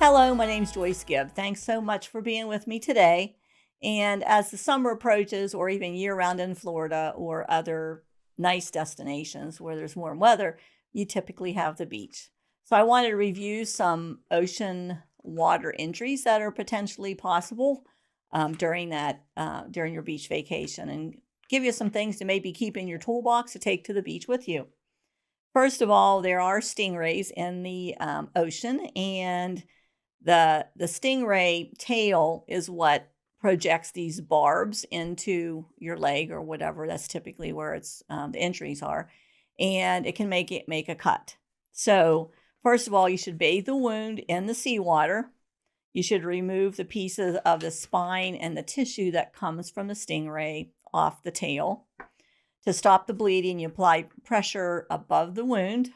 Hello, my name's Joyce Gibb. Thanks so much for being with me today. And as the summer approaches, or even year-round in Florida or other nice destinations where there's warm weather, you typically have the beach. So I wanted to review some ocean water injuries that are potentially possible during your beach vacation, and give you some things to maybe keep in your toolbox to take to the beach with you. First of all, there are stingrays in the ocean, and the stingray tail is what projects these barbs into your leg or whatever. That's typically where the injuries are, and it can make a cut. So first of all, you should bathe the wound in the seawater. You should remove the pieces of the spine and the tissue that comes from the stingray off the tail. To stop the bleeding, you apply pressure above the wound.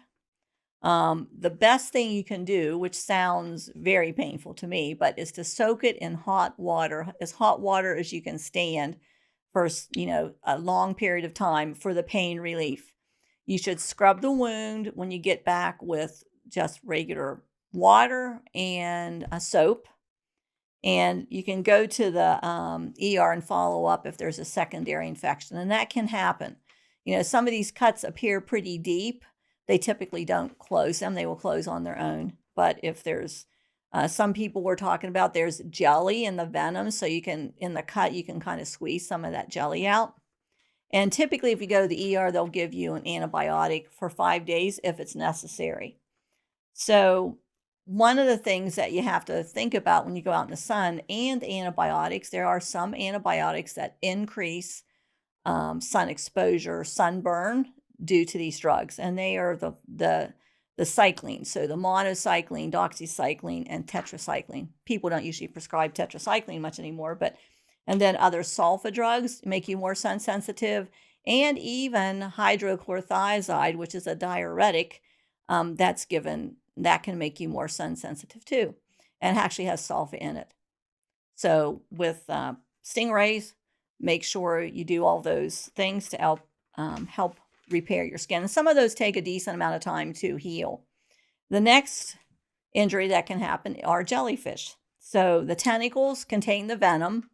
The best thing you can do, which sounds very painful to me, but is to soak it in hot water as you can stand for, a long period of time for the pain relief. You should scrub the wound when you get back with just regular water and a soap. And you can go to the ER and follow up if there's a secondary infection, and that can happen. Some of these cuts appear pretty deep. They typically don't close them. They will close on their own. But if there's some people we're talking about, there's jelly in the venom, so in the cut, you can kind of squeeze some of that jelly out. And typically, if you go to the ER, they'll give you an antibiotic for 5 days if it's necessary. So one of the things that you have to think about when you go out in the sun and antibiotics, there are some antibiotics that increase sun exposure, sunburn, due to these drugs, and they are the cycline. So the monocycline, doxycycline, and tetracycline. People don't usually prescribe tetracycline much anymore, and then other sulfa drugs make you more sun sensitive, and even hydrochlorothiazide, which is a diuretic, that's given, that can make you more sun sensitive too, and actually has sulfa in it. So with stingrays, make sure you do all those things to help repair your skin. And some of those take a decent amount of time to heal. The next injury that can happen are jellyfish. So the tentacles contain the venom.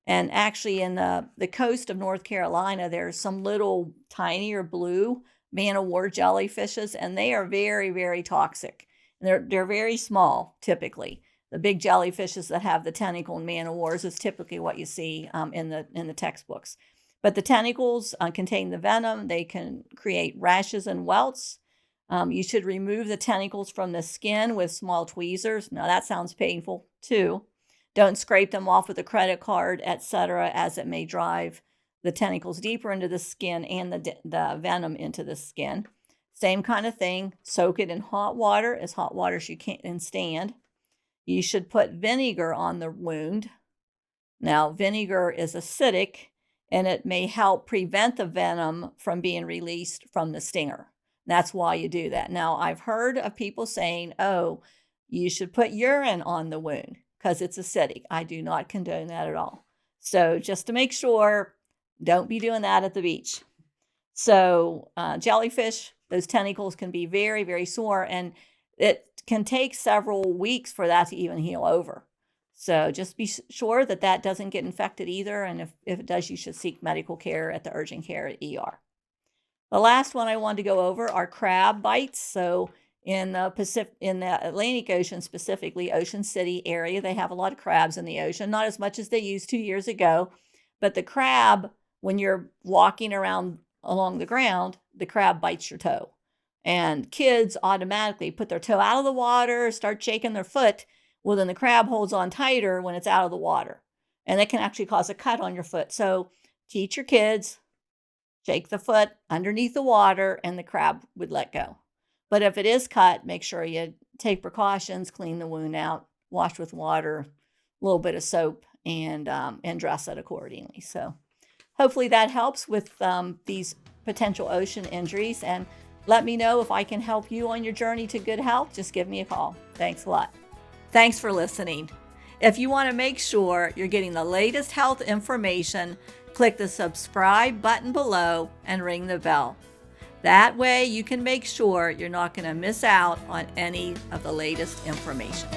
And actually in the coast of North Carolina, there's some little tinier blue man-o-war jellyfishes, and they are very, very toxic. And they're very small, typically. The big jellyfishes that have the tentacle and man-o-wars is typically what you see in the textbooks. But the tentacles contain the venom. They can create rashes and welts. You should remove the tentacles from the skin with small tweezers. Now, that sounds painful, too. Don't scrape them off with a credit card, etc., as it may drive the tentacles deeper into the skin and the venom into the skin. Same kind of thing. Soak it in hot water, as hot water as you can stand. You should put vinegar on the wound. Now, vinegar is acidic, and it may help prevent the venom from being released from the stinger. That's why you do that. Now, I've heard of people saying, oh, you should put urine on the wound because it's acidic. I do not condone that at all. So just to make sure, don't be doing that at the beach. So jellyfish, those tentacles can be very, very sore, and it can take several weeks for that to even heal over. So just be sure that doesn't get infected either. And if it does, you should seek medical care at the urgent care at ER. The last one I wanted to go over are crab bites. So in the Atlantic Ocean, specifically Ocean City area, they have a lot of crabs in the ocean. Not as much as they used 2 years ago. But the crab, when you're walking around along the ground, the crab bites your toe. And kids automatically put their toe out of the water, start shaking their foot. Well, then the crab holds on tighter when it's out of the water. And it can actually cause a cut on your foot. So teach your kids, shake the foot underneath the water, and the crab would let go. But if it is cut, make sure you take precautions, clean the wound out, wash with water, a little bit of soap, and dress it accordingly. So hopefully that helps with these potential ocean injuries. And let me know if I can help you on your journey to good health. Just give me a call. Thanks a lot. Thanks for listening. If you want to make sure you're getting the latest health information, click the subscribe button below and ring the bell. That way you can make sure you're not going to miss out on any of the latest information.